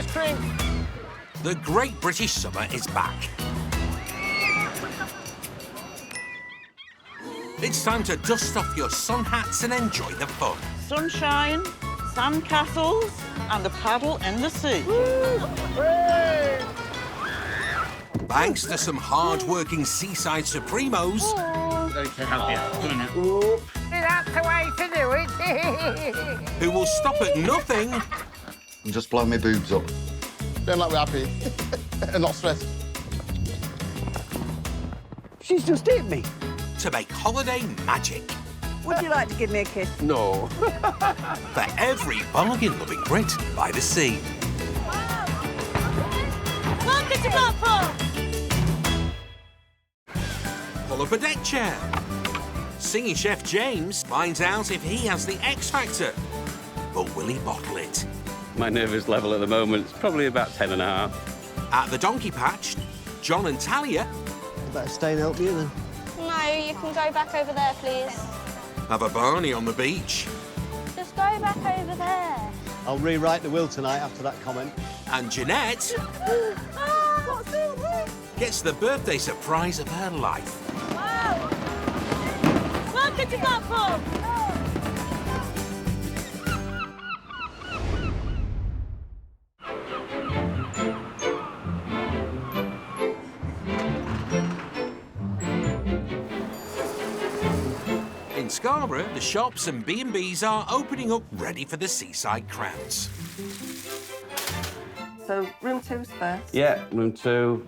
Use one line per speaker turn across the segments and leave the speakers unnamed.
ice cream.
The Great British Summer is back. It's time to dust off your sun hats and enjoy the fun.
Sunshine, sand castles, and a paddle in the sea.
Thanks to some hard-working Seaside Supremos.
That's the way to do it.
Who will stop at nothing.
And just blow my boobs up.
Feeling like we're happy and not stressed.
She's just hit me.
To make holiday magic.
Would you like to give me a kiss?
No.
For every bargain-loving Brit by the sea.
Welcome to Blackpool!
Pull up a deck chair. Singing chef James finds out if he has the X Factor. But will he bottle it?
My nervous level at the moment is probably about 10.5.
At the Donkey Patch, John and Thalia
Better stay and help you then.
No, you can go back over there, please.
have a Barney on the beach.
Just go back over there.
I'll rewrite the will tonight after that comment.
And Jeanette
What's all this?
gets the birthday surprise of her life.
Wow. Welcome to Blackpool.
In Scarborough, the shops and B&Bs are opening up ready for the seaside crowds.
So, room 2's first.
Yeah, room 2.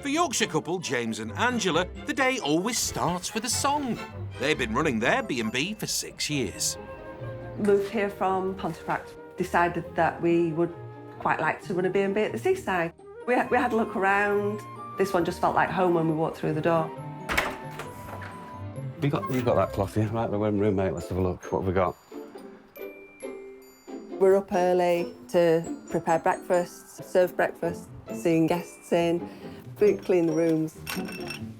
For Yorkshire couple James and Angela, the day always starts with a song. They've been running their B&B for 6 years.
Moved here from Pontefract. Decided that we would quite like to run a B&B at the seaside. We had a look around. This one just felt like home when we walked through the door.
You got that cloth here? Right, we're in room, mate. Let's have a look. What have we got?
We're up early to prepare breakfast, serve breakfast, seeing guests in, clean the rooms.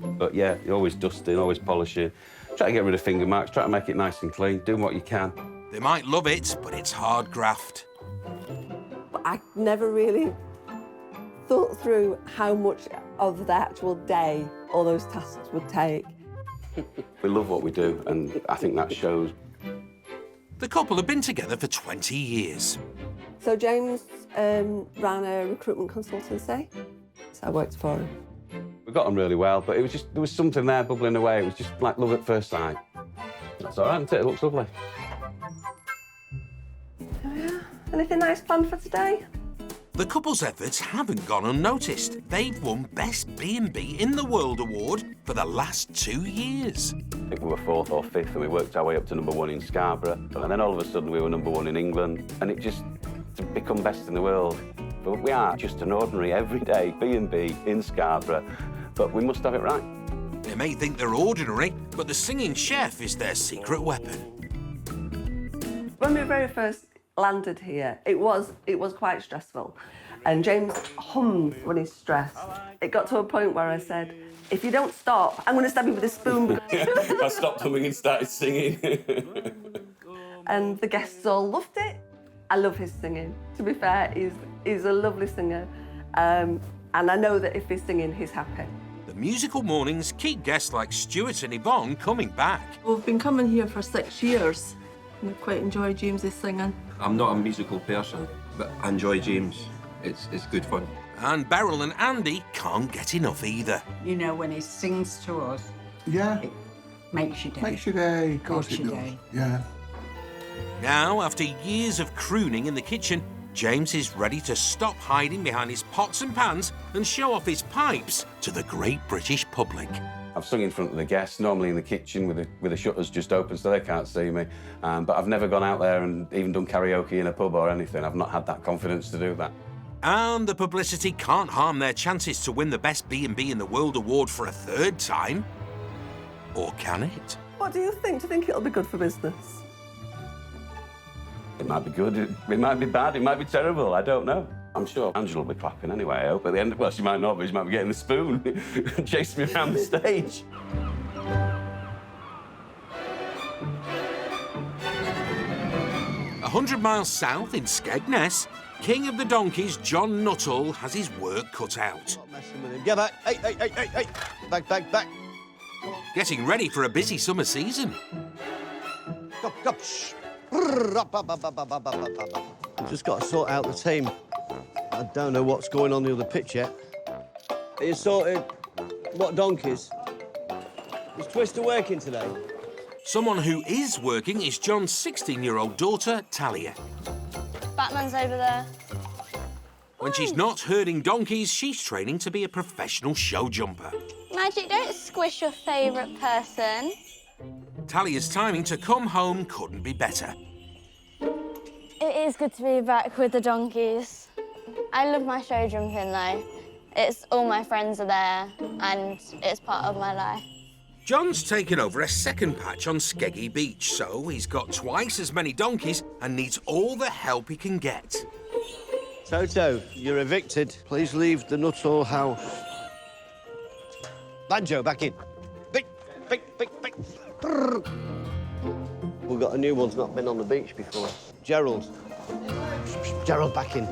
But yeah, you're always dusting, always polishing. Try to get rid of finger marks, try to make it nice and clean, doing what you can.
They might love it, but it's hard graft.
But I never really thought through how much of the actual day all those tasks would take.
We love what we do, and I think that shows.
The couple have been together for 20 years.
So James ran a recruitment consultancy, so I worked for him.
We got on really well, but it was just, there was something there bubbling away. It was just like love at first sight. That's all right, isn't it? It looks lovely.
Oh yeah. Anything nice planned for today?
The couple's efforts haven't gone unnoticed. They've won Best B&B in the World award for the last 2 years.
I think we were 4th or 5th, and we worked our way up to #1 in Scarborough. And then all of a sudden we were #1 in England, and it just to become best in the world. But we are just an ordinary, everyday B&B in Scarborough, but we must have it right.
They may think they're ordinary, but the singing chef is their secret weapon.
When we very first landed here, it was quite stressful, and James hums when he's stressed. It got to a point where I said, if you don't stop, I'm going to stab you with a spoon.
I stopped humming and started singing.
And the guests all loved it. I love his singing. To be fair, he's a lovely singer, and I know that if he's singing, he's happy.
The musical mornings keep guests like Stuart and Yvonne coming back.
We've been coming here for 6 years, and we quite enjoy James's singing.
I'm not a musical person, but I enjoy James. It's good fun.
And Beryl and Andy can't get enough either.
You know, when he sings to us,
Yeah,
it makes your day.
makes your day. Of course
Makes
it
your
does.
day.
Yeah.
Now, after years of crooning in the kitchen, James is ready to stop hiding behind his pots and pans and show off his pipes to the great British public.
I've sung in front of the guests, normally in the kitchen with the shutters just open so they can't see me. But I've never gone out there and even done karaoke in a pub or anything. I've not had that confidence to do that.
And the publicity can't harm their chances to win the Best B&B in the World award for a 3rd time. Or can it?
What do you think? Do you think it'll be good for business?
It might be good, it might be bad, it might be terrible, I don't know. I'm sure Angela will be clapping anyway, I hope. At the end, well, she might not, but she might be getting the spoon and chasing me around the stage.
A 100 miles south in Skegness, king of the donkeys, John Nuttall, has his work cut out.
Not messing with him. Get back. Hey. Back.
Getting ready for a busy summer season.
Go. Shh. Up. We've just got to sort out the team. I don't know what's going on the other pitch yet. Are you sorted? What donkeys? Is Twister working today?
Someone who is working is John's 16-year-old daughter, Thalia.
Batman's over there.
When she's not herding donkeys, she's training to be a professional show jumper.
Magic, don't squish your favourite person.
Thalia's timing to come home couldn't be better.
It is good to be back with the donkeys. I love my show jumping though. It's all my friends are there and it's part of my life.
John's taken over a second patch on Skeggy Beach, so he's got twice as many donkeys and needs all the help he can get.
Toto, you're evicted. Please leave the Nuttall house. Banjo, back in. Big. We've got a new one's not been on the beach before. Gerald, back in.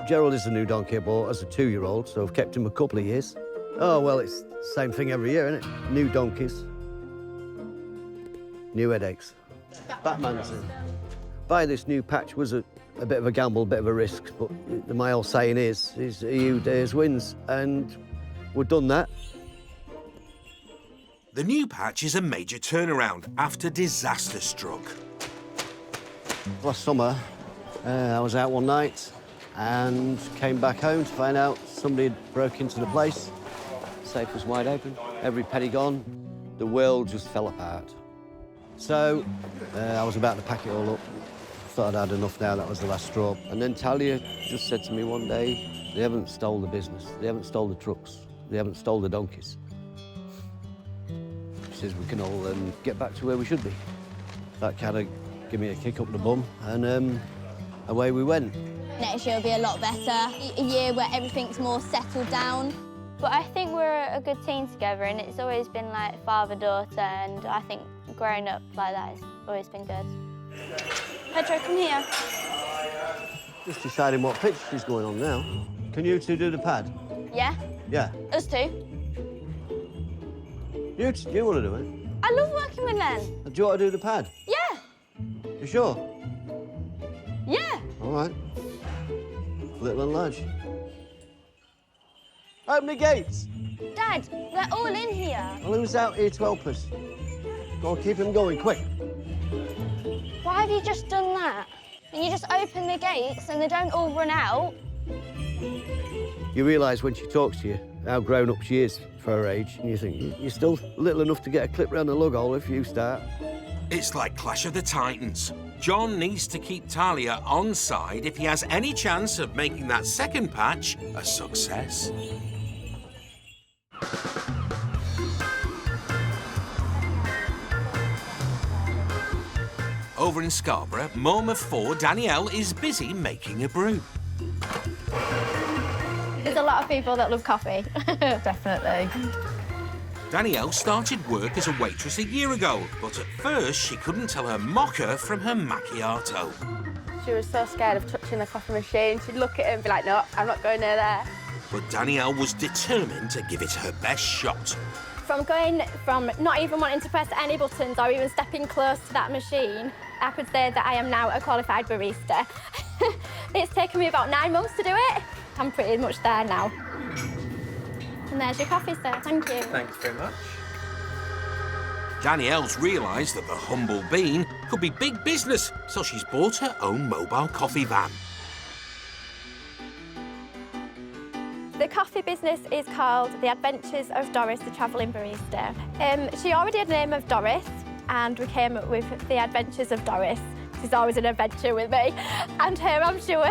Gerald is the new donkey I bought as a 2-year-old, so I've kept him a couple of years. Oh, well, it's the same thing every year, isn't it? New donkeys. New headaches. Batman's in. Buying this new patch was a bit of a gamble, a bit of a risk, but my old saying is he who dares wins, and we've done that.
The new patch is a major turnaround after disaster struck.
Last summer, I was out one night and came back home to find out somebody had broke into the place. Safe was wide open, every penny gone. The world just fell apart. So I was about to pack it all up. Thought I'd had enough now, that was the last straw. And then Thalia just said to me one day, they haven't stole the business, they haven't stole the trucks, they haven't stole the donkeys. She says we can all get back to where we should be. That kind of gave me a kick up the bum, and away we went.
Next year will be a lot better, a year where everything's more settled down. But I think we're a good team together, and it's always been like father-daughter, and I think growing up like that has always been good. Pedro, come here.
Just deciding what pitch is going on now. Can you two do the pad?
Yeah?
Yeah.
Us two.
You want to do it?
I love working with Len.
Do you want to do the pad?
Yeah.
You sure?
Yeah.
All right. Little and large. Open the gates.
Dad, they're all in here.
Well, who's out here to help us? Go on, keep him going, quick.
Why have you just done that? And you just open the gates and they don't all run out.
You realise when she talks to you how grown up she is for her age, and you think, you're still little enough to get a clip round the lug hole if you start.
It's like Clash of the Titans. John needs to keep Thalia on side if he has any chance of making that second patch a success. Over in Scarborough, Mum of 4, Danielle, is busy making a brew.
There's a lot of people that love coffee.
Definitely.
Danielle started work as a waitress a year ago, but at first she couldn't tell her mocha from her macchiato.
She was so scared of touching the coffee machine. She'd look at it and be like, no, I'm not going near there.
But Danielle was determined to give it her best shot.
From going from not even wanting to press any buttons or even stepping close to that machine, I could say that I am now a qualified barista. It's taken me about 9 months to do it. I'm pretty much there now. And there's your coffee, sir. Thank you.
Thanks very much.
Danielle's realised that the humble bean could be big business, so she's bought her own mobile coffee van.
The coffee business is called The Adventures of Doris, the Travelling Barista. She already had the name of Doris, and we came up with The Adventures of Doris. She's always an adventure with me, and her, I'm sure.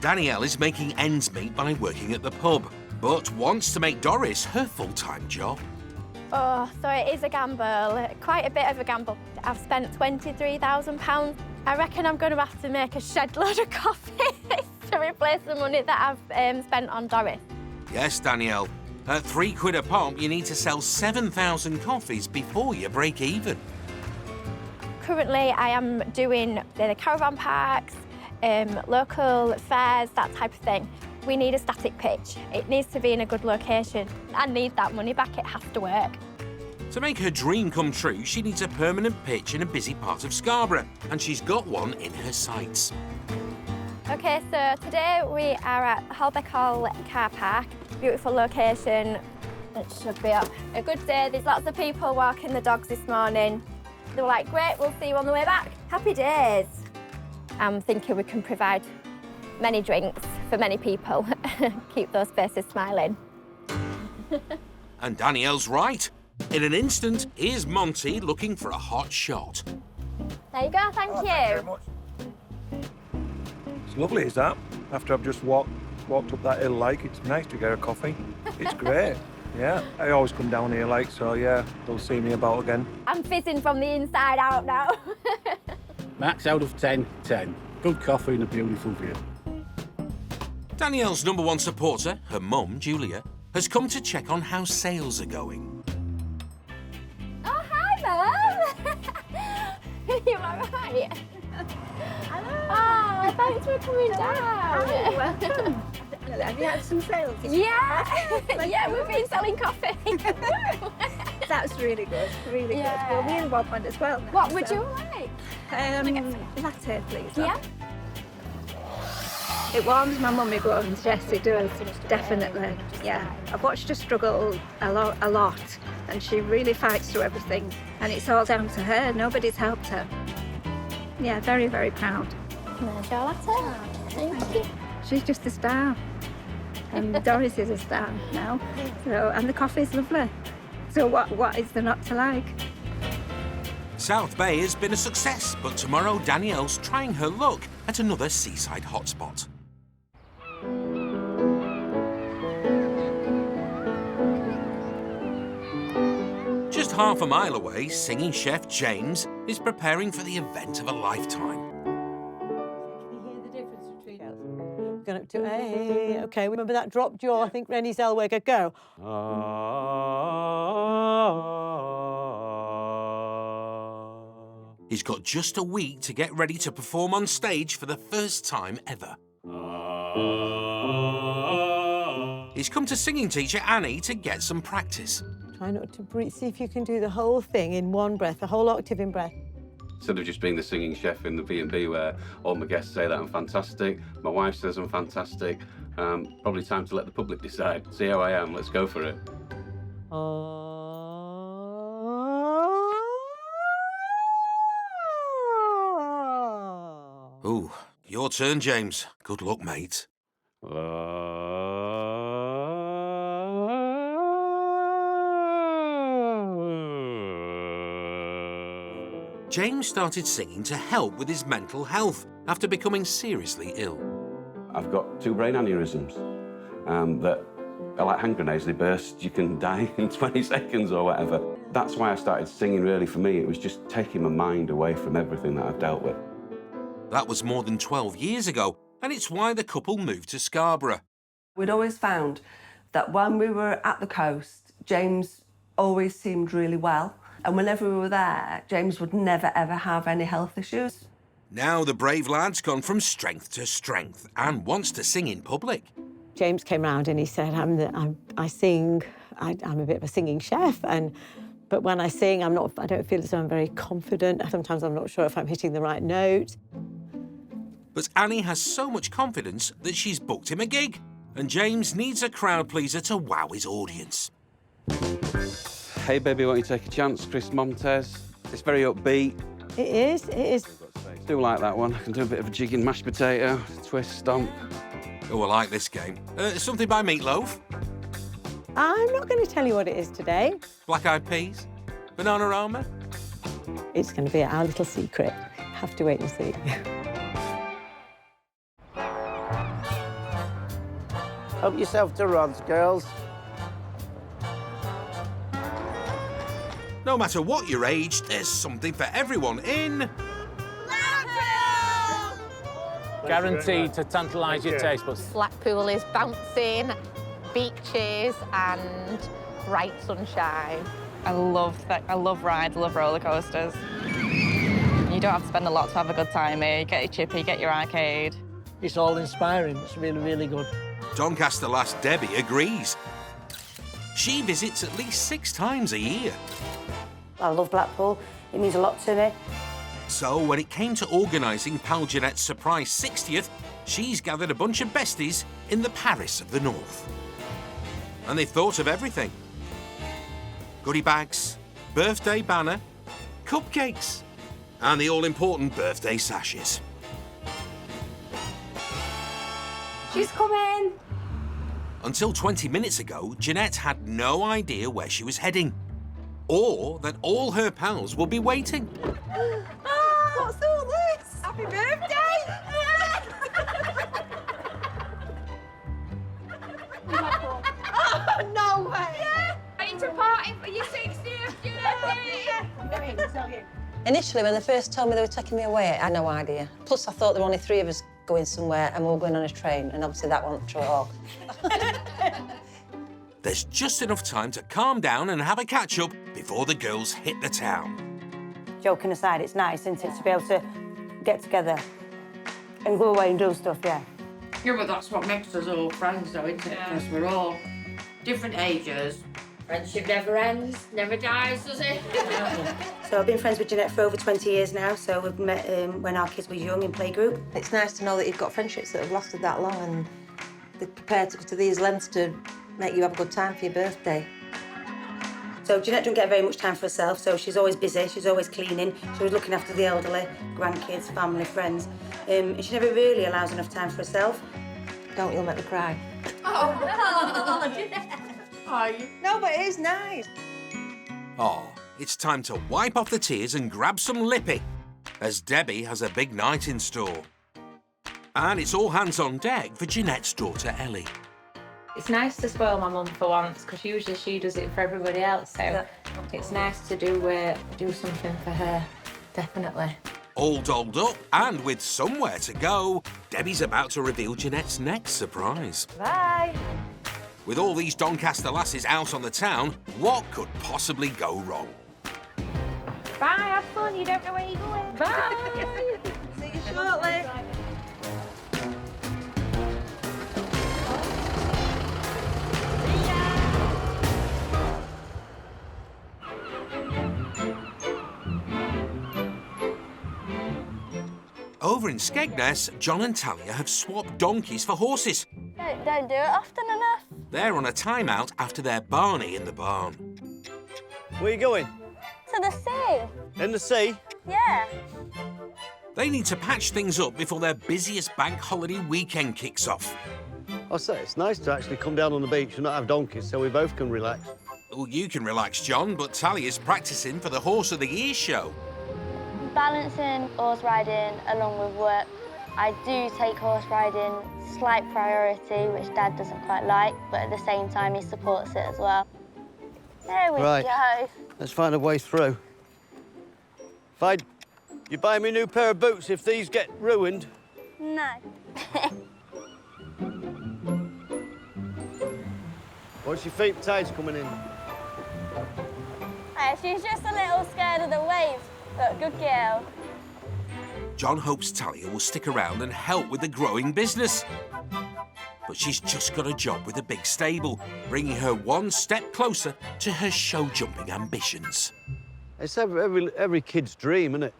Danielle is making ends meet by working at the pub, but wants to make Doris her full-time job.
Oh, so it is a gamble, quite a bit of a gamble. I've spent £23,000. I reckon I'm going to have to make a shed load of coffee to replace the money that I've spent on Doris.
Yes, Danielle. At £3 a pop, you need to sell 7,000 coffees before you break even.
Currently, I am doing the caravan parks, local fairs, that type of thing. We need a static pitch. It needs to be in a good location. I need that money back, it has to work.
To make her dream come true, she needs a permanent pitch in a busy part of Scarborough, and she's got one in her sights.
OK, so today we are at Holbeck Hall car park. Beautiful location. It should be a good day. There's lots of people walking the dogs this morning. They were like, great, we'll see you on the way back. Happy days. I'm thinking we can provide many drinks for many people. Keep those faces smiling.
And Danielle's right. In an instant, here's Monty looking for a hot shot.
There you go, thank you.
Very much. It's lovely, is that? After I've just walked up that hill, like, it's nice to get a coffee. It's great. Yeah, I always come down here, like, so yeah, they'll see me about again.
I'm fizzing from the inside out now.
Max out of 10, 10. Good coffee and a beautiful view.
Danielle's #1 supporter, her mum, Julia, has come to check on how sales are going.
Oh, hi, Mum. You all right? Hello. Oh, thanks for coming down.
Oh, welcome. Have you had some sales?
Yeah. Yeah, we've been selling coffee.
That's really good, really good. Well, we want one as well. Now,
what would you like?
Latte, please.
Yeah.
It warms my mummy bones, yes, it does, definitely. Yeah, I've watched her struggle a lot, and she really fights through everything, and it's all down to her. Nobody's helped her. Yeah, very, very proud.
There's your latte. Thank you.
She's just a star, and Doris is a star now. So, and the coffee's lovely. So what is there not to like?
South Bay has been a success, but tomorrow Danielle's trying her luck at another seaside hotspot. Just half a mile away, singing chef James is preparing for the event of a lifetime.
Going up to A. OK, remember that drop jaw? I think Rennie Zellweger. Go.
He's got just a week to get ready to perform on stage for the first time ever. He's come to singing teacher Annie to get some practice.
Try not to breathe. See if you can do the whole thing in one breath, the whole octave in breath.
Instead of just being the singing chef in the B&B where all my guests say that I'm fantastic, my wife says I'm fantastic, probably time to let the public decide. See how I am, let's go for it.
Ooh, your turn, James. Good luck, mate. James started singing to help with his mental health after becoming seriously ill.
I've got 2 brain aneurysms that are like hand grenades. They burst, you can die in 20 seconds or whatever. That's why I started singing, really, for me. It was just taking my mind away from everything that I've dealt with.
That was more than 12 years ago, and it's why the couple moved to Scarborough.
We'd always found that when we were at the coast, James always seemed really well. And whenever we were there, James would never, ever have any health issues.
Now the brave lad's gone from strength to strength and wants to sing in public.
James came round and he said, I sing, I'm a bit of a singing chef, but when I sing, I don't feel as though I'm very confident. Sometimes I'm not sure if I'm hitting the right note.
But Annie has so much confidence that she's booked him a gig, and James needs a crowd pleaser to wow his audience.
Hey baby, won't you take a chance? Chris Montez. It's very upbeat.
It is, it is.
I do like that one. I can do a bit of a jigging mashed potato, twist, stomp.
Oh, I like this game. Something by Meatloaf?
I'm not going to tell you what it is today.
Black Eyed Peas? Bananarama?
It's going to be our little secret. Have to wait and see.
Help yourself to rods, girls.
No matter what your age, there's something for everyone in...
Guaranteed to tantalise your taste buds.
Blackpool is bouncing, beaches and bright sunshine.
I love rides, I love roller coasters.
You don't have to spend a lot to have a good time here. You get your chippy, get your arcade.
It's all inspiring. It's really, really good.
Doncaster lass Debbie agrees. She visits at least 6 times a year.
I love Blackpool. It means a lot to me.
So when it came to organising pal Jeanette's surprise 60th, she's gathered a bunch of besties in the Paris of the North. And they've thought of everything. Goodie bags, birthday banner, cupcakes, and the all-important birthday sashes.
She's coming!
Until 20 minutes ago, Jeanette had no idea where she was heading, or that all her pals would be waiting.
What's all this? Happy birthday! Oh, no way! Yeah. Going to party for your 60th, Jeanette!
Initially, when they first told me they were taking me away, I had no idea. Plus, I thought there were only 3 of us going somewhere and we were going on a train, and obviously that wasn't true at all.
There's just enough time to calm down and have a catch-up before the girls hit the town.
Joking aside, it's nice, isn't it, to be able to get together and go away and do stuff, yeah.
Yeah, but that's what makes us all friends, though, isn't it? Because we're all different ages. Friendship never ends, never dies, does it?
So I've been friends with Jeanette for over 20 years now, so we've met when our kids were young in playgroup.
It's nice to know that you've got friendships that have lasted that long and they're prepared to go to these lengths to make you have a good time for your birthday.
So Jeanette doesn't get very much time for herself, so she's always busy, she's always cleaning, she's always looking after the elderly, grandkids, family, friends. And she never really allows enough time for herself.
Don't, you'll make me cry.
Oh, Jeanette.
No, but it is nice.
Oh, it's time to wipe off the tears and grab some lippy, as Debbie has a big night in store. And it's all hands on deck for Jeanette's daughter, Ellie.
It's nice to spoil my mum for once, because usually she does it for everybody else, so it's nice to do something for her, definitely.
All dolled up and with somewhere to go, Debbie's about to reveal Jeanette's next surprise.
Bye.
With all these Doncaster lasses out on the town, what could possibly go wrong?
Bye, have fun. You don't know where you're going.
Bye. See you shortly.
Over in Skegness, John and Thalia have swapped donkeys for horses.
Don't do it often enough.
They're on a timeout after their Barney in the barn.
Where are you going?
To the sea.
In the sea?
Yeah.
They need to patch things up before their busiest bank holiday weekend kicks off.
I say, it's nice to actually come down on the beach and not have donkeys so we both can relax.
Well, you can relax, John, but Thalia's practising for the Horse of the Year show.
Balancing horse riding along with work. I do take horse riding slight priority, which Dad doesn't quite like, but at the same time he supports it as well. There we go.
Let's find a way through. You buy me a new pair of boots if these get ruined?
No.
What's your feet tides coming in?
She's just a little scared of the waves, but good girl.
John hopes Thalia will stick around and help with the growing business. But she's just got a job with a big stable, bringing her one step closer to her show-jumping ambitions.
It's every kid's dream, isn't it?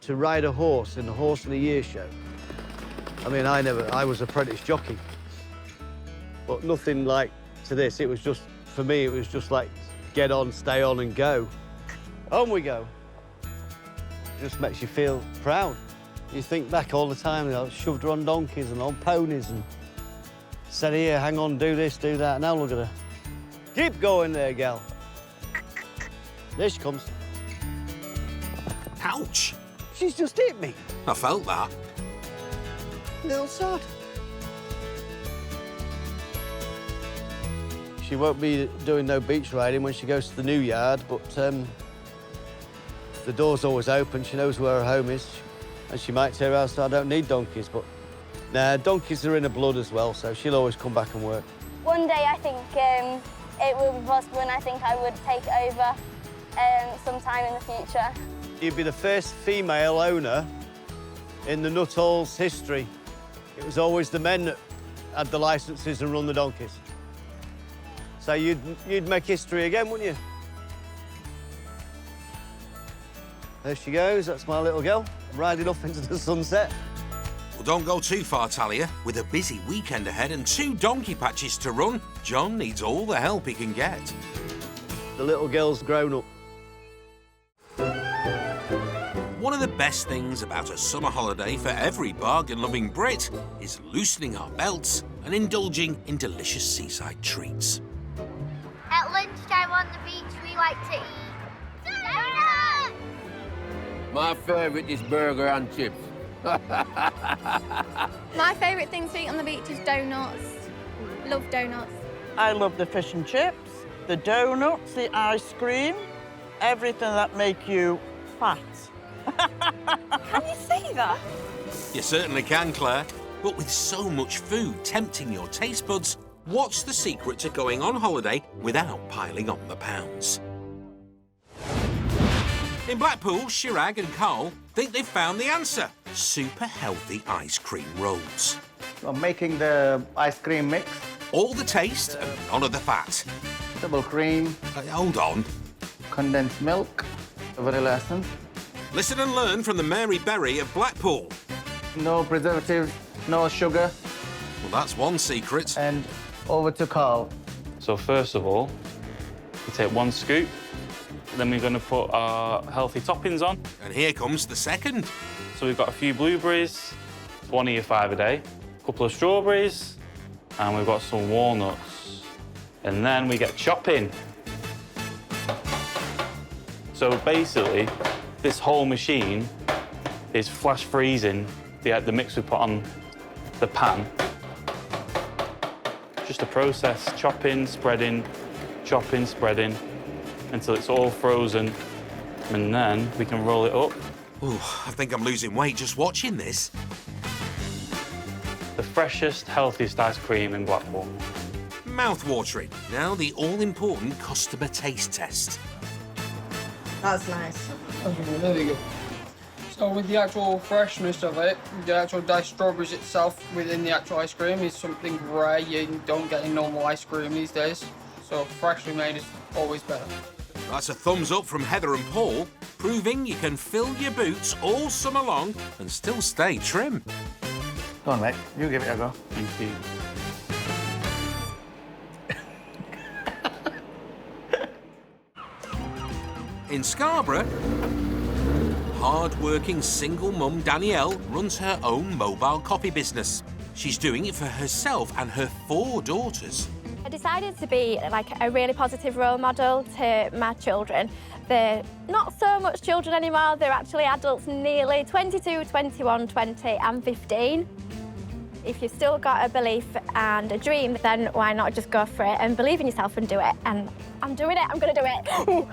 To ride a horse in the Horse of the Year show. I mean, I was apprentice jockey. But nothing like to this. It was just, for me, it was just like, get on, stay on and go. On we go. It just makes you feel proud. You think back all the time, I shoved her on donkeys and on ponies and said, here, hang on, do this, do that. Now look at her. Keep going there, gal. There she comes.
Ouch!
She's just hit me.
I felt that.
Little sod. She won't be doing no beach riding when she goes to the new yard, but the door's always open. She knows where her home is, and she might say, well, so I don't need donkeys, but nah, donkeys are in her blood as well, so she'll always come back and work.
One day I think it will be possible, and I think I would take over sometime in the future.
You'd be the first female owner in the Nuttall's history. It was always the men that had the licences and run the donkeys. So you'd make history again, wouldn't you? There she goes, that's my little girl, riding off into the sunset.
Well, don't go too far, Thalia. With a busy weekend ahead and 2 donkey patches to run, John needs all the help he can get.
The little girl's grown up.
One of the best things about a summer holiday for every bargain-loving Brit is loosening our belts and indulging in delicious seaside treats.
At lunchtime on the beach, we like to eat donuts!
My favourite is burger and chips.
My favourite thing to eat on the beach is donuts. Love donuts.
I love the fish and chips, the donuts, the ice cream, everything that make you fat.
Can you see that?
You certainly can, Claire. But with so much food tempting your taste buds, what's the secret to going on holiday without piling on the pounds? In Blackpool, Chirag and Carl think they've found the answer. Super healthy ice cream rolls.
I'm making the ice cream mix.
All the taste and none of the fat.
Double cream.
Hold on.
Condensed milk. Vanilla essence.
Listen and learn from the Mary Berry of Blackpool.
No preservatives, no sugar.
Well, that's one secret.
And over to Carl.
So first of all, we take 1 scoop. Then we're going to put our healthy toppings on.
And here comes the second.
So we've got a few blueberries, 1 of your 5 a day, a couple of strawberries, and we've got some walnuts. And then we get chopping. So basically, this whole machine is flash freezing the mix we put on the pan. Just a process, chopping, spreading, until it's all frozen, and then we can roll it up.
Ooh, I think I'm losing weight just watching this.
The freshest, healthiest ice cream in Blackpool.
Mouth-watering. Now the all-important customer taste test.
That's nice.
That's really good. So with the actual freshness of it, the actual diced strawberries itself within the actual ice cream is something rare you don't get in normal ice cream these days. So freshly made is always better.
That's a thumbs up from Heather and Paul, proving you can fill your boots all summer long and still stay trim.
Go on, mate. You give it a go.
Thank you.
In Scarborough, hard-working single mum Danielle runs her own mobile coffee business. She's doing it for herself and her 4 daughters.
I decided to be like a really positive role model to my children. They're not so much children anymore, they're actually adults, nearly 22, 21, 20 and 15. If you've still got a belief and a dream, then why not just go for it and believe in yourself and do it? And I'm doing it, I'm gonna do it.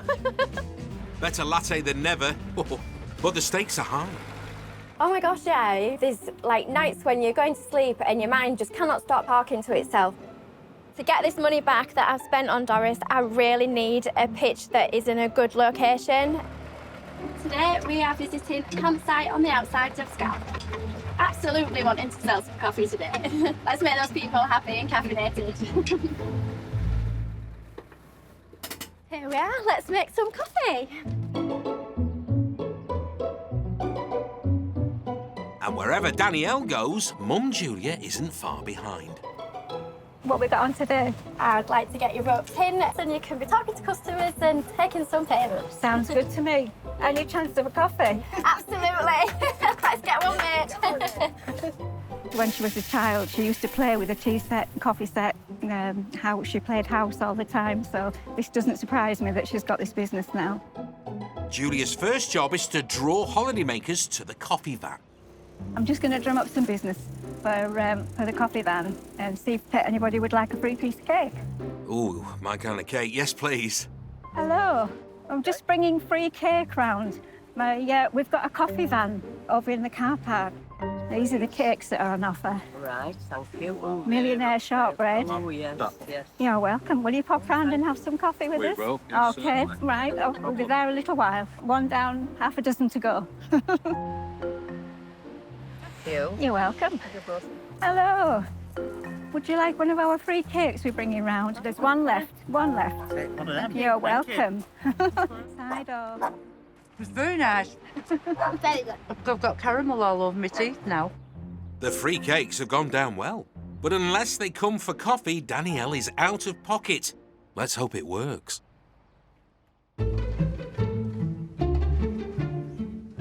Better latte than never, but the stakes are high.
Oh my gosh, yeah. There's like nights when you're going to sleep and your mind just cannot stop talking to itself. To get this money back that I've spent on Doris, I really need a pitch that is in a good location. Today we are visiting a campsite on the outsides of Scarborough. Absolutely wanting to sell some coffee today. Let's make those people happy and caffeinated. Here we are, let's make some coffee.
And wherever Danielle goes, Mum Julia isn't far behind.
What we got on today? I'd like to get you roped in and you can be talking to customers and taking some payments.
Sounds good to me. Any chance of a coffee?
Absolutely. Let's get one, mate.
When she was a child, she used to play with a tea set, coffee set, how she played house all the time. So this doesn't surprise me that she's got this business now.
Julia's first job is to draw holidaymakers to the coffee van.
I'm just going to drum up some business for the coffee van and see if anybody would like a free piece of cake.
Ooh, my kind of cake. Yes, please.
Hello. I'm just bringing free cake round. We've got a coffee van over in the car park. These are the cakes that are on offer.
Right, thank you.
Millionaire shortbread.
Oh, yes, yes.
You're welcome. Will you pop round and have some coffee with us?
We will, yes,
Okay,
certainly.
right. Oh, we'll be there a little while. One down, half a dozen to go. You're welcome. Hello. Would you like one of our free cakes we're bringing round? There's one left. One left.
One of them.
You're
Thank you.
welcome. Side of.
It's very nice.
Very good.
I've got caramel all over my teeth now.
The free cakes have gone down well. But unless they come for coffee, Danielle is out of pocket. Let's hope it works.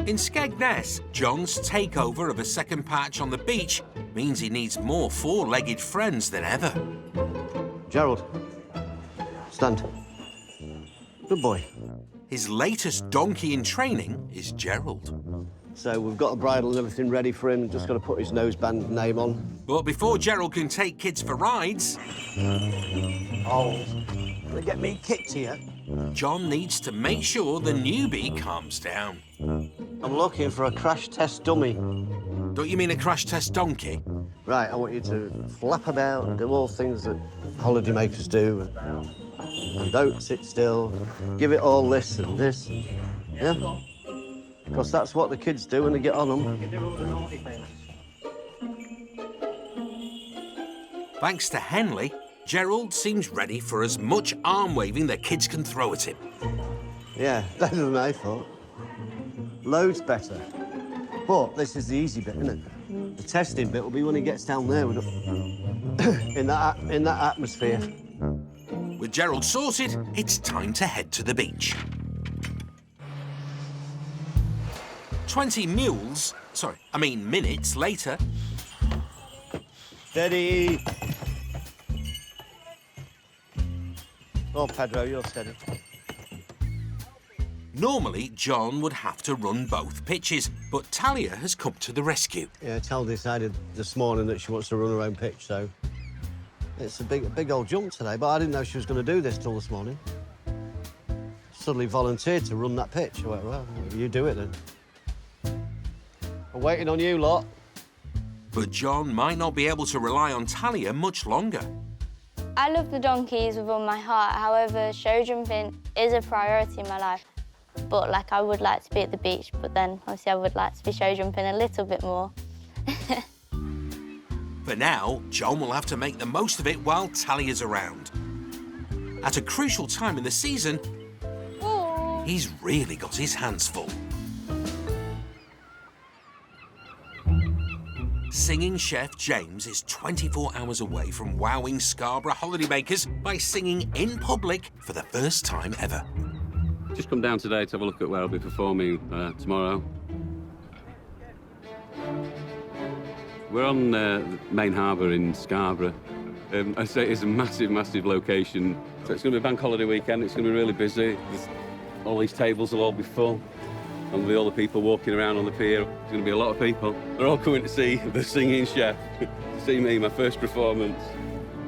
In Skegness, John's takeover of a second patch on the beach means he needs more four-legged friends than ever.
Gerald, stand. Good boy.
His latest donkey in training is Gerald.
So we've got a bridle and everything ready for him. Just got to put his noseband name on.
But before Gerald can take kids for rides...
Oh, they get me kicked here.
John needs to make sure the newbie calms down.
I'm looking for a crash test dummy.
Don't you mean a crash test donkey?
Right, I want you to flap about and do all things that holidaymakers do. And don't sit still. Give it all this and this. Yeah? Because that's what the kids do when they get on them.
Thanks to Henley, Gerald seems ready for as much arm-waving the kids can throw at him.
Yeah, better than I thought. Loads better. But this is the easy bit, isn't it? The testing bit will be when he gets down there with in that atmosphere.
With Gerald sorted, it's time to head to the beach. 20 minutes later...
Steady. Oh, Pedro, you're steady.
Normally, John would have to run both pitches, but Thalia has come to the rescue.
Yeah, Tal decided this morning that she wants to run her own pitch, so it's a big old jump today, but I didn't know she was going to do this till this morning. Suddenly volunteered to run that pitch. I went, well, you do it then. I'm waiting on you lot.
But John might not be able to rely on Thalia much longer.
I love the donkeys with all my heart. However, show jumping is a priority in my life. But, like, I would like to be at the beach, but then, obviously, I would like to be show jumping a little bit more.
For now, John will have to make the most of it while Thalia's around. At a crucial time in the season, he's really got his hands full. Singing chef James is 24 hours away from wowing Scarborough holidaymakers by singing in public for the first time ever.
Just come down today to have a look at where I'll be performing tomorrow. We're on the main harbour in Scarborough. I say it's a massive, massive location. So it's going to be a bank holiday weekend. It's going to be really busy. All these tables will all be full. And there'll be all the people walking around on the pier. There's going to be a lot of people. They're all coming to see the singing chef. To see me, my first performance.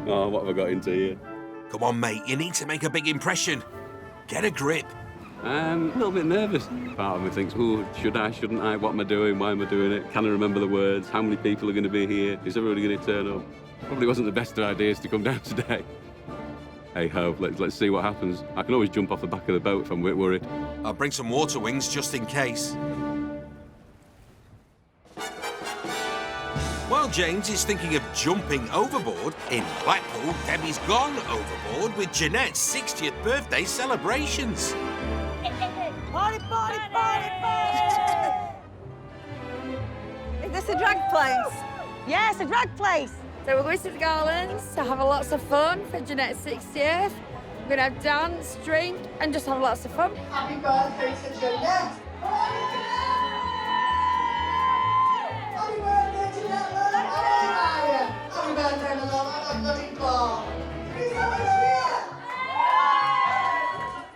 Oh, what have I got into here?
Come on, mate, you need to make a big impression. Get a grip.
I'm a little bit nervous. Part of me thinks, oh, should I, shouldn't I? What am I doing? Why am I doing it? Can I remember the words? How many people are going to be here? Is everybody going to turn up? Probably wasn't the best of ideas to come down today. Hey ho, let's see what happens. I can always jump off the back of the boat if I'm a bit worried.
I'll bring some water wings just in case. While James is thinking of jumping overboard, in Blackpool, Debbie's gone overboard with Jeanette's 60th birthday celebrations.
Party, party, party, party! Is this a drag place? Yes, a drag place.
So we're going to the Garlands to have lots of fun for Jeanette's 60th. We're going to have dance, drink, and just have lots of fun.
Happy birthday to Jeanette! Happy birthday, Jeanette, love! Happy birthday, my love! I'm looking for.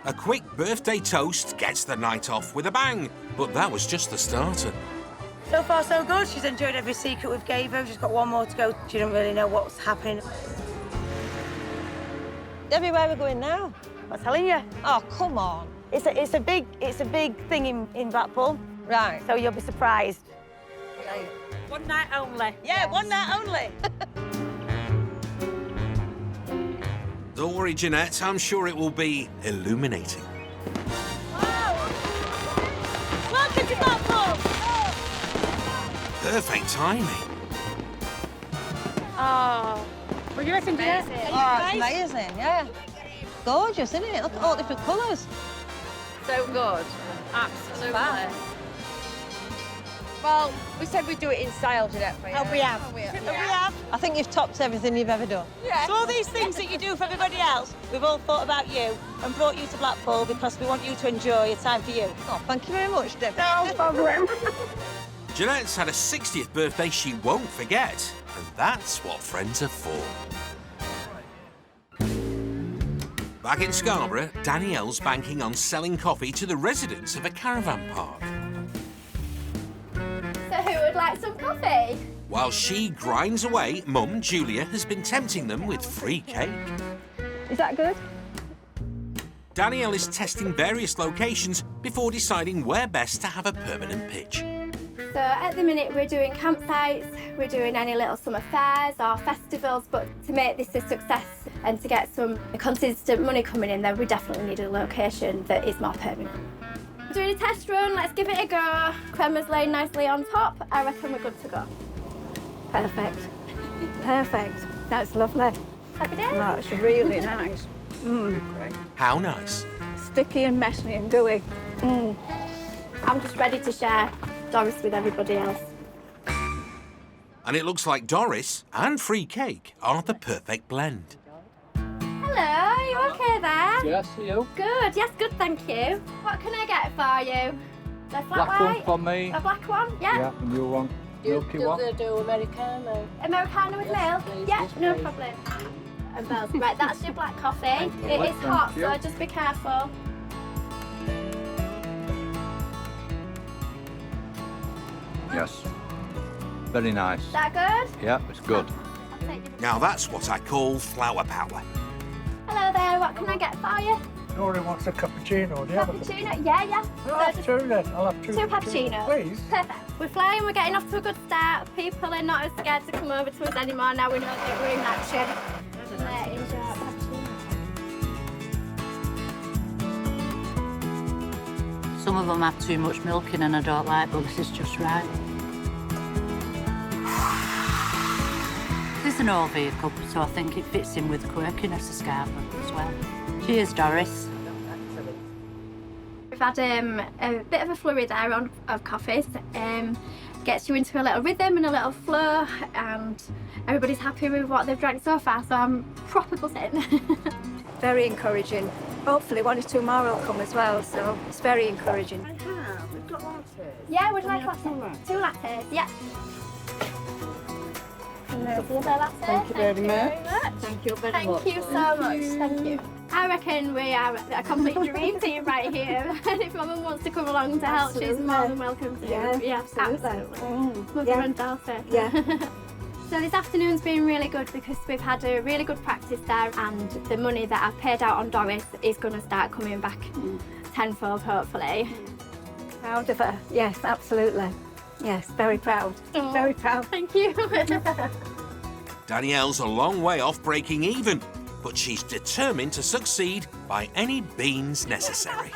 A quick birthday toast gets the night off with a bang, but that was just the starter.
So far, so good. She's enjoyed every secret we've gave her. She's got one more to go. She didn't really know what's happening.
Debbie, where are we going now?
I'm telling you.
Oh, come on.
It's a big thing in Blackpool.
Right.
So you'll be surprised.
Right. One night only. Yeah, one night only.
Don't worry, Jeanette, I'm sure it will be illuminating.
Welcome to Blackpool.
Perfect timing.
Oh. What do you reckon, Jeanette?
Oh, it's amazing, yeah. Gorgeous, isn't it? Look at all different colours.
So good. Absolutely. Well, we said we'd do it in style, Jeanette, for you.
Oh, we have. We have.
I think you've topped everything you've ever done.
Yeah. So all these things that you do for everybody else, we've all thought about you and brought you to Blackpool because we want you to enjoy a time for you.
Oh, thank you very much, Deb.
No problem.
Jeanette's had a 60th birthday she won't forget, and that's what friends are for. Back in Scarborough, Danielle's banking on selling coffee to the residents of a caravan park.
So who would like some coffee?
While she grinds away, Mum, Julia, has been tempting them with free cake.
Is that good?
Danielle is testing various locations before deciding where best to have a permanent pitch.
So at the minute we're doing campsites, we're doing any little summer fairs or festivals, but to make this a success and to get some consistent money coming in, then we definitely need a location that is more permanent. We're doing a test run, let's give it a go. Crema's laying nicely on top, I reckon we're good to go.
Perfect. Perfect. That's lovely.
Happy days?
That's really nice.
How nice.
Sticky and messy and gooey.
I'm just ready to share Doris with everybody else.
And it looks like Doris and free cake are the perfect blend.
Hello, are you okay there?
Yes, are you?
Good, yes, good, thank you. What can I get for you? The flat
Black
white?
one for me.
A black one? Yeah.
Yeah, and you want milky one?
Do Americano.
Americano with milk? Yeah, no problem. Right, that's your black coffee. It is hot, so just be careful.
Yes. Very nice.
Is that good?
Yeah, it's good.
Now that's what I call flower power.
Hello there, what can I get for you?
Nori wants a cappuccino. Do you have a
Cappuccino? Yeah, yeah.
I'll have two then. I'll have two
cappuccinos.
Please.
Perfect. We're flying, we're getting off to a good start. People are not as scared to come over to us anymore now we know that we're in action. Enjoy our cappuccino.
Some of them have too much milk in and I don't like, but this is just right. This is an old vehicle, so I think it fits in with the quirkiness of Scarborough as well. Cheers, Doris.
We've had a bit of a flurry there of coffees. Gets you into a little rhythm and a little flow, and everybody's happy with what they've drank so far, so I'm proper buzzing.
Very encouraging. Hopefully 1 or 2 more will come as well, so it's very encouraging.
We've got lattes.
Yeah, would you like lattes? 2 lattes, yeah. Thank you very much.
Thank you very much.
Thank you so much. Thank you. I reckon we are a complete dream team right here. And if my mum wants to come along to help, she's more than welcome to.
Yeah,
absolutely. Mother and daughter.
Yeah.
So this afternoon's been really good because we've had a really good practice there, and the money that I've paid out on Doris is going to start coming back tenfold, hopefully.
Proud of her. Yes, absolutely. Yes, very proud.
Oh,
very proud.
Thank you.
Danielle's a long way off breaking even, but she's determined to succeed by any means necessary.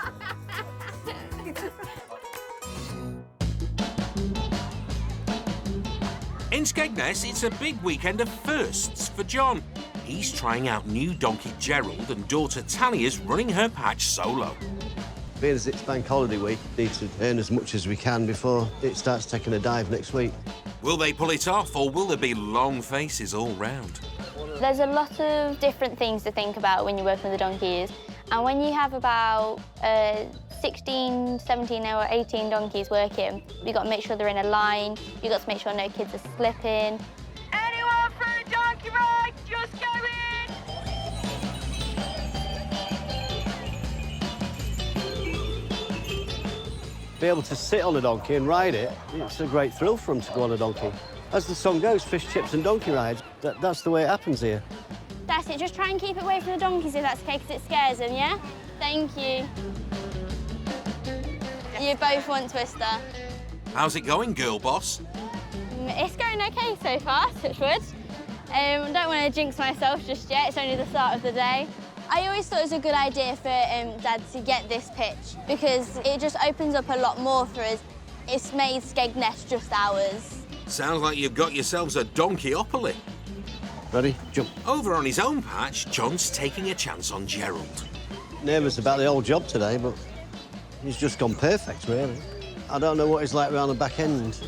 In Skegness, it's a big weekend of firsts for John. He's trying out new donkey Gerald, and daughter Thalia's running her patch solo.
Being as it's bank holiday week, we need to earn as much as we can before it starts taking a dive next week.
Will they pull it off, or will there be long faces all round?
There's a lot of different things to think about when you're working with the donkeys. And when you have about 16, 17 or 18 donkeys working, you've got to make sure they're in a line, you've got to make sure no kids are slipping.
Anyone for a donkey ride? Just go in!
Be able to sit on a donkey and ride it, it's a great thrill for them to go on a donkey. As the song goes, fish, chips and donkey rides, that's the way it happens here.
That's it, just try and keep it away from the donkeys if that's okay, because it scares them, yeah? Thank you. You both want Twister.
How's it going, girl boss?
It's going okay so far, touch wood. Don't want to jinx myself just yet, it's only the start of the day. I always thought it was a good idea for Dad to get this pitch because it just opens up a lot more for us. It's made Skegness just ours.
Sounds like you've got yourselves a donkey-opoly.
Ready? Jump.
Over on his own patch, John's taking a chance on Gerald.
Nervous about the whole job today, but he's just gone perfect, really. I don't know what he's like around the back end.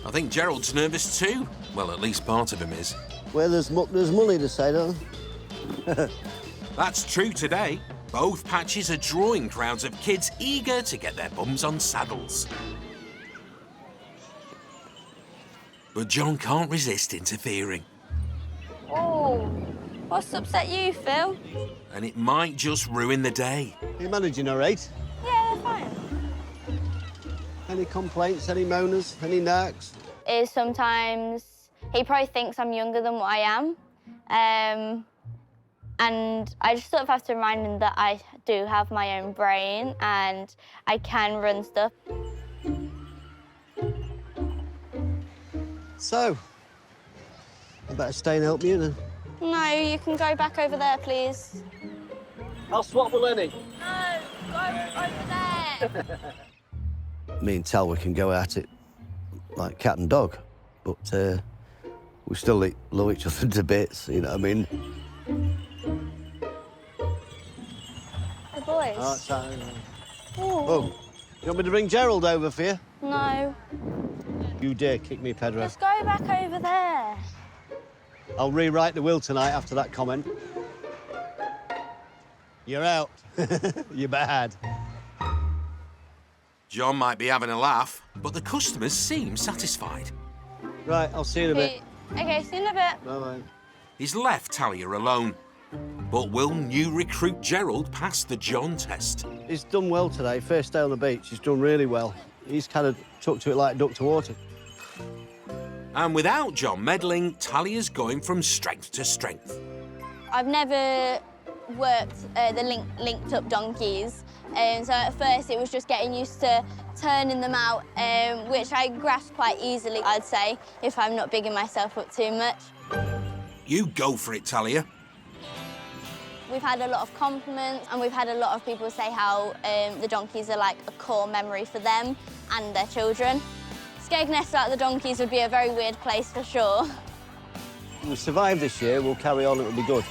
I think Gerald's nervous too. Well, at least part of him is.
Well, there's money to say, don't there?
That's true today. Both patches are drawing crowds of kids eager to get their bums on saddles. But John can't resist interfering.
Oh, what's upset you, Phil?
And it might just ruin the day.
Are you managing all right?
Yeah, they're fine.
Any complaints, any moaners, any knacks?
Is sometimes he probably thinks I'm younger than what I am. And I just sort of have to remind him that I do have my own brain and I can run stuff.
So, I better stay and help you then.
No, you can go back over there, please.
I'll swap with Lenny.
No, go over there.
Me and Tal, we can go at it like cat and dog, but we still love each other to bits, you know what I mean?
The boys.
Oh, you want me to bring Gerald over for you?
No.
You dare kick me, Pedro.
Just go back over there.
I'll rewrite the will tonight after that comment. You're out. You're bad.
John might be having a laugh, but the customers seem satisfied.
Right, I'll see you in a bit.
Okay, see you in a bit.
Bye-bye.
He's left Thalia alone. But will new recruit Gerald pass the John test?
He's done well today. First day on the beach, he's done really well. He's kind of took to it like a duck to water.
And without John meddling, Thalia's going from strength to strength.
I've never worked the linked up donkeys. So at first it was just getting used to turning them out, which I grasped quite easily, I'd say, if I'm not bigging myself up too much.
You go for it, Thalia.
We've had a lot of compliments and we've had a lot of people say how the donkeys are like a core memory for them and their children. Skegness without the donkeys would be a very weird place for sure.
We survived this year, we'll carry on, it'll be good.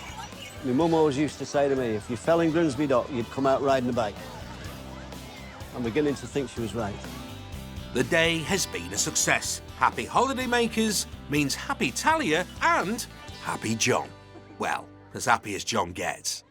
My mum always used to say to me, if you fell in Grimsby Dock, you'd come out riding a bike. I'm beginning to think she was right.
The day has been a success. Happy holidaymakers means happy Thalia and happy John. Well, as happy as John gets.